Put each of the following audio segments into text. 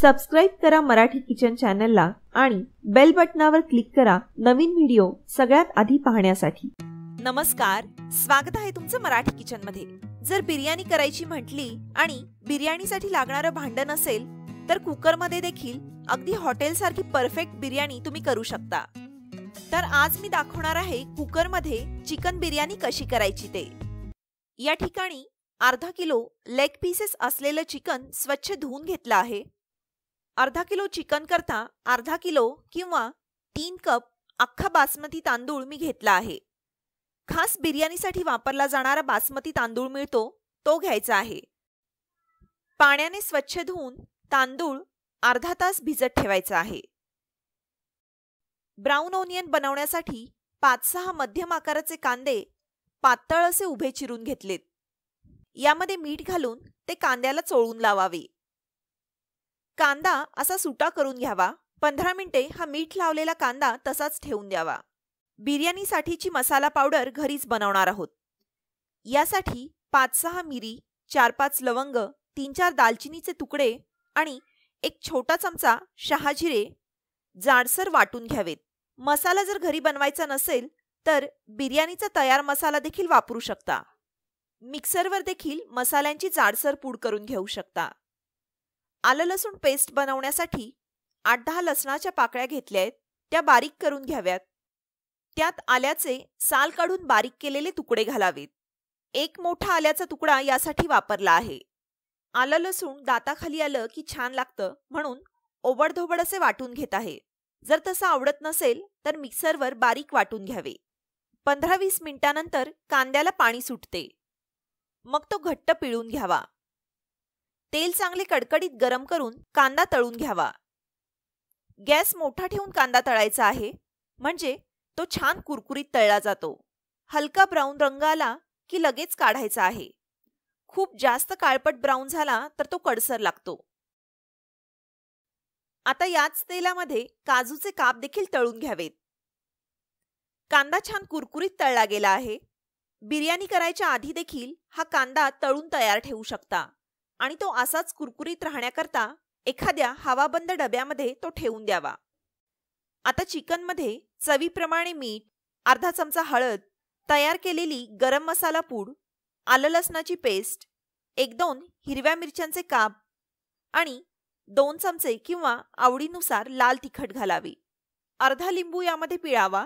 Subscribe करा Marathi kitchen चॅनलला आणि बेल बटनावर क्लिक करा नवीन व्हिडिओ सगळ्यात आधी पाहण्यासाठी। नमस्कार, स्वागत आहे तुमचं मराठी किचन मध्ये। जर बिर्याणी करायची म्हटली आणि बिर्याणीसाठी लागणारं भांड नसेल तर कुकर मध्ये देखील अगदी हॉटेल सारखी परफेक्ट बिर्याणी तुम्ही करू शकता। तर आज मी दाखवणार आहे कुकर मध्ये चिकन बिर्याणी कशी करायची ते। या ठिकाणी अर्धा किलो लेग पीसेस असलेलं चिकन स्वच्छ धुवून घेतलं आहे। अर्धा किलो चिकन करता अर्धा किलो किंवा 3 कप अख्खा बासमती तांदूळ मी घेतला आहे। खास बिर्याणीसाठी वापरला जाणारा बासमती तांदूळ मिळतो तो घ्यायचा आहे। पाण्याने स्वच्छ धुवून तांदूळ अर्धा तास भिजत ठेवायचा आहे। ब्राऊन ओनियन बनवण्यासाठी 5-6 मध्यम आकाराचे कांदे पातळ असे उभे चिरून घेतलेत। यामध्ये मीठ घालून ते कांद्याला चोळून लावावे। कांदा असा सुटा करून घ्यावा। 15 मिनिटे हा मीठ लावलेला कांदा तसाच ठेवून द्यावा। बिर्याणीसाठीची मसाला पावडर घरीच बनवणार आहोत। यासाठी 5-6 मिरी, 4-5 लवंग, 3-4 दालचिनीचे तुकडे आणि एक छोटा चमचा शहाजिरे जाडसर वाटून घ्यावेत। मसाला जर घरी बनवायचा नसेल तर बिर्याणीचा तयार मसाला देखील वापरू शकता। मिक्सरवर देखील मसाल्यांची जाडसर पूड करून घेऊ शकता। आलं लसूण पेस्ट बनवण्यासाठी 8-10 लसणाच्या पाकळ्या घेतल्या आहेत, त्या बारीक करून घ्याव्यात। त्यात आल्याचे साल काढून बारीक केलेले तुकडे घालावेत। एक मोठा आल्याचा तुकडा यासाठी वापरला आहे। आलं लसूण दाताखाली आलं की छान लागतं म्हणून ओबडधोबड असे वाटून घेत आहे। जर तसं आवडत नसेल तर मिक्सरवर बारीक वाटून घ्यावे। 15-20 मिनिटांनंतर कांद्याला पाणी सुटते, मग तो घट्ट पिळून घ्यावा। तेल चांगले कडकडीत गरम करून कांदा तळून घ्यावा। गॅस मोठा ठेवून कांदा तळायचा आहे, म्हणजे तो छान कुरकुरीत तळला जातो। हलका ब्राऊन रंग आला की लगेच काढायचा आहे। खूप जास्त काळपट ब्राऊन झाला तर तो कडसर लागतो। आता याच तेलामध्ये काजूचे काप देखील तळून घ्यावेत। कांदा छान कुरकुरीत तळला गेला आहे। बिर्याणी करायच्या आधी देखील हा कांदा तळून तयार ठेवू शकता आणि तो असाच कुरकुरीत राहण्याकरता एखाद्या हवाबंद डब्यामध्ये तो ठेवून द्यावा। आता चिकनमध्ये चवीप्रमाणे मीठ, अर्धा चमचा हळद, तयार केलेली गरम मसाला पूड, आलं लसणाची पेस्ट, 1-2 हिरव्या मिरच्यांचे काप आणि 2 चमचे किंवा आवडीनुसार लाल तिखट घालावे। अर्धा लिंबू यामध्ये पिळावा।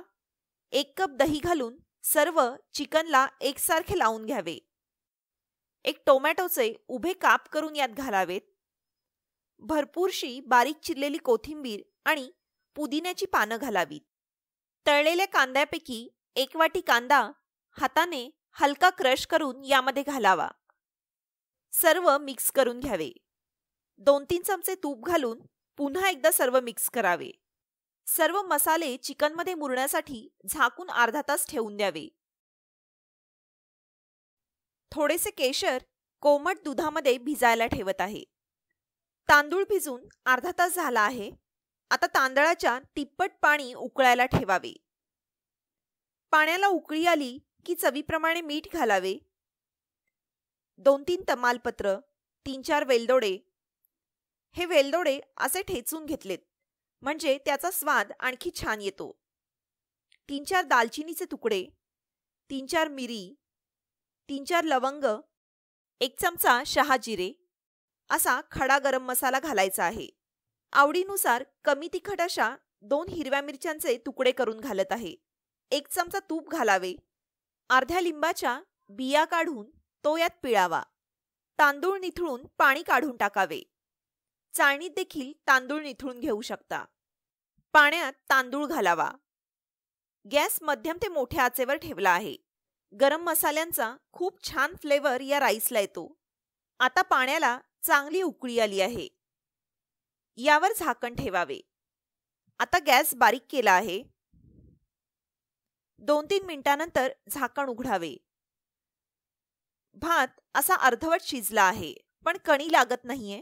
1 कप दही घालून सर्व चिकनला एकसारखे लावून घ्यावे। एक टोमॅटोचे उभे काप करून यात घालावेत। भरपूरशी बारीक चिरलेली कोथिंबीर आणि पुदिन्याची पानं घालावीत। तळलेल्या कांद्यापैकी 1 वाटी कांदा हाताने हलका क्रश करून यामध्ये घालावा। सर्व मिक्स करून घ्यावे। 2-3 चमचे तूप घालून पुन्हा एकदा सर्व मिक्स करावे। सर्व मसाले चिकनमध्ये मुरण्यासाठी झाकून अर्धा तास ठेवून द्यावे। थोडेसे केशर कोमट दुधामध्ये भिजायला ठेवत आहे। तांदूळ भिजून अर्धा तास झाला आहे। आता तांदळाच्या तिप्पट पाणी उकळायला ठेवावे। पाण्याला उकळी आली की चवीप्रमाणे मीठ घालावे। 2-3 तमालपत्र, 3-4 वेलदोडे। हे वेलदोडे असे ठेचून घेतलेत म्हणजे त्याचा स्वाद आणखी छान येतो। 3-4 दालचिनीचे तुकडे, 3-4 मिरी, 3-4 लवंग, 1 चमचा शहाजिरे असा खडा गरम मसाला घालायचा आहे। आवडीनुसार कमी तिखट अशा 2 हिरव्या मिरच्यांचे तुकडे करून घालत आहे। 1 चमचा तूप घालावे। अर्ध्या लिंबाच्या बिया काढून तो यात पिळावा। तांदूळ निथळून पाणी काढून टाकावे। चाळणीत देखील तांदूळ निथळून घेऊ शकता। पाण्यात तांदूळ घालावा। गॅस मध्यम ते मोठ्या आचेवर ठेवला आहे। गरम मसाल्यांचा खूप छान फ्लेवर या राईसला येतो। आता पाण्याला चांगली उकळी आली आहे। यावर झाकण ठेवावे। आता गॅस बारीक केला आहे। 2-3 मिनिटांनंतर झाकण उघडावे। भात असा अर्धवट शिजला आहे, पण कणी लागत नाहीये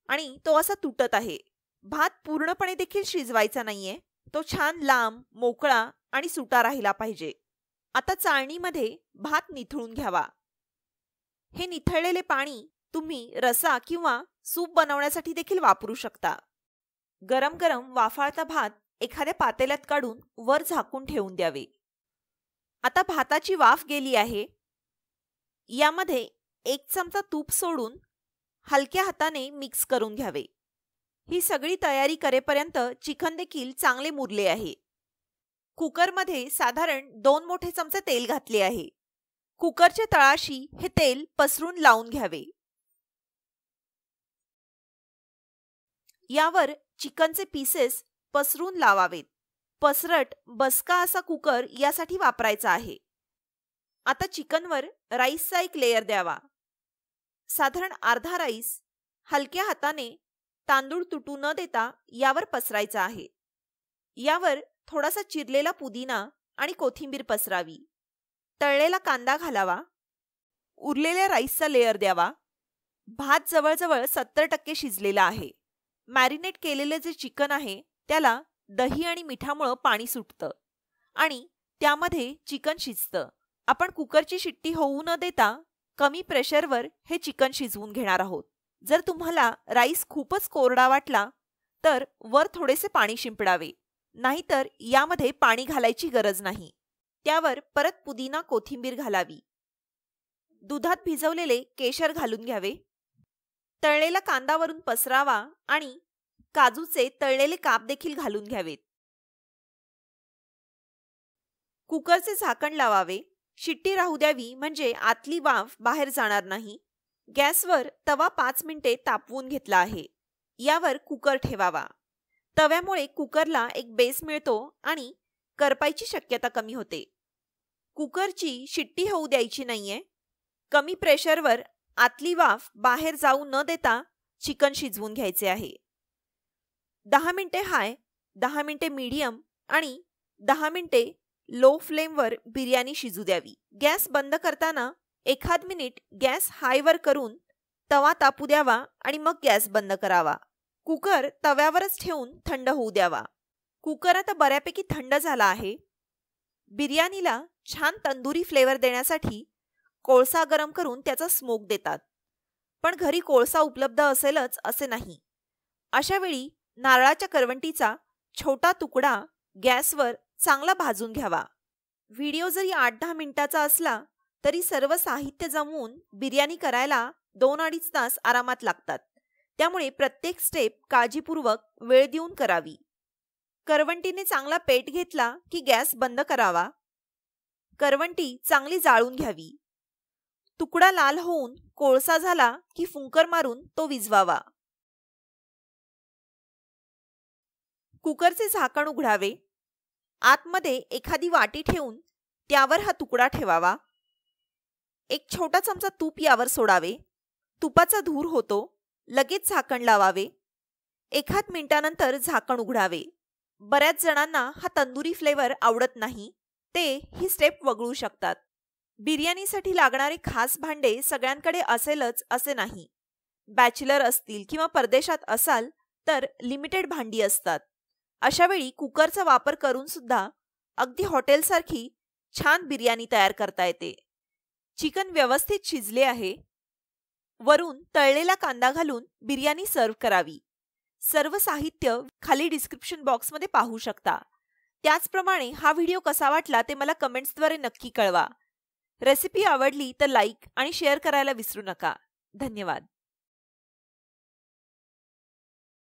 आणि तो असा तुटत आहे। भात पूर्णपणे देखील शिजवायचा नाहीये, तो छान लांब, मोकळा आणि सुटा राहिला पाहिजे। आता चाळणीमध्ये भात निथळून घ्यावा। हे निथळलेले पाणी तुम्ही रसा किंवा सूप बनवण्यासाठी देखील वापरू शकता. गरम गरम वाफाळता भात एखाद्या पातेल्यात काढून वर झाकून ठेवून द्यावे. आता भाताची वाफ गेली आहे. यामध्ये 1 चमचा तूप सोडून हलक्या हाताने मिक्स करून घ्यावे. ही सगळी तयारी करेपर्यंत चिकन देखील चांगले मुरले आहे. कुकरमध्ये साधारण 2 मोठे चमचे तेल घातले आहे. कुकरच्या तळाशी हे तेल पसरून लावून घ्यावे. यावर चिकनचे पीसेस पसरून लावावेत. पसरट बसका असा कुकर यासाठी वापरायचा आहे. आता चिकनवर राईसचा एक लेयर द्यावा. साधारण अर्धा राईस हलक्या हाताने तांदूळ तुटू न देता यावर पसरायचा आहे. यावर थोडासा चिरलेला पुदिना आणि कोथिंबीर पसरावी. तळलेला कांदा घालावा. उरलेल्या राईसचा लेयर द्यावा. भात जवळजवळ 70% शिजलेला आहे. मॅरिनेट केलेले जे चिकन आहे त्याला दही आणि मिठामुळे पाणी सुटतं आणि त्यामध्ये चिकन शिजतं. आपण कुकरची शिट्टी होऊ न देता कमी प्रेशरवर हे चिकन शिजवून घेणार आहोत. जर तुम्हाला राईस खूपच कोरडा वाटला तर वर थोडेसे पाणी शिंपडावे, नाहीतर यामध्ये पाणी घालायची गरज नाही. त्यावर परत पुदिना कोथिंबीर घालावी. दुधात भिजवलेले केशर घालून घ्यावे. तळलेला कांदा वरून पसरावा आणि काजूचे तळलेले काप देखील घालून घ्यावेत. कुकरचे झाकण लावावे. शिट्टी राहू द्यावी म्हणजे आतली वाफ बाहेर जाणार नाही. गॅसवर तवा 5 मिनिटे तापवून घेतला आहे. यावर कुकर ठेवावा. तव्यामुळे कुकरला एक बेस मिळतो आणि करपायची शक्यता कमी होते. कुकरची शिट्टी होऊ द्यायची नाहीये. कमी प्रेशरवर आतली वाफ बाहेर जाऊ न देता चिकन शिजवून घ्यायचे आहे. 10 मिनिटे हाय, 10 मिनिटे मीडियम आणि 10 मिनिटे लो फ्लेमवर बिर्याणी शिजू द्यावी. गॅस बंद करताना 1 मिनिट गॅस हायवर करून तवा तापू द्यावा आणि मग गॅस बंद करावा. कुकर तव्यावरच ठेवून थंड होऊ द्यावा. कुकर आता बऱ्यापैकी थंड झाला आहे. बिर्याणीला छान तंदुरी फ्लेवर देण्यासाठी कोळसा गरम करून त्याचा स्मोक देतात. पण घरी कोळसा उपलब्ध असेलच असे नाही. अशा वेळी नारळाच्या करवंटीचा छोटा तुकडा गॅसवर चांगला भाजून घ्यावा. व्हिडिओ जरी 8-10 मिनिटाचा असला तरी सर्व साहित्य जमवून बिर्याणी करायला 2-2.5 तास आरामात लागतात. त्यामुळे प्रत्येक स्टेप काळजीपूर्वक वेळ देऊन करावी. करवंटीने चांगला पेट घेतला की गॅस बंद करावा. करवंटी चांगली जाळून घ्यावी. तुकडा लाल होऊन कोळसा झाला की फुंकर मारून तो विझवावा. कुकरचे झाकण उघडावे. आतमध्ये एखादी वाटी ठेवून त्यावर हा तुकडा ठेवावा. एक छोटा चमचा तूप यावर सोडावे. तुपाचा धूर होतो. लगेच झाकण लावावे. 1 मिनिटानंतर झाकण उघडावे. बऱ्याच जणांना हा तंदुरी फ्लेवर आवडत नाही. ते ही स्टेप वगळू शकतात. बिर्याणीसाठी लागणारे खास भांडे सगळ्यांकडे असेलच असे नाही. बॅचलर असतील किंवा परदेशात असाल तर लिमिटेड भांडी असतात. अशावेळी कुकरचा वापर करून सुद्धा अगदी हॉटेलसारखी छान बिर्याणी तयार करता येते. चिकन व्यवस्थित शिजले आहे. वरून तळलेला कांदा घालून बिर्याणी सर्व्ह करावी. सर्व साहित्य खाली डिस्क्रिप्शन बॉक्समध्ये पाहू शकता. त्याचप्रमाणे हा व्हिडिओ कसा वाटला ते मला कमेंट्सद्वारे नक्की कळवा. रेसिपी आवडली तर लाईक आणि शेअर करायला विसरू नका. धन्यवाद.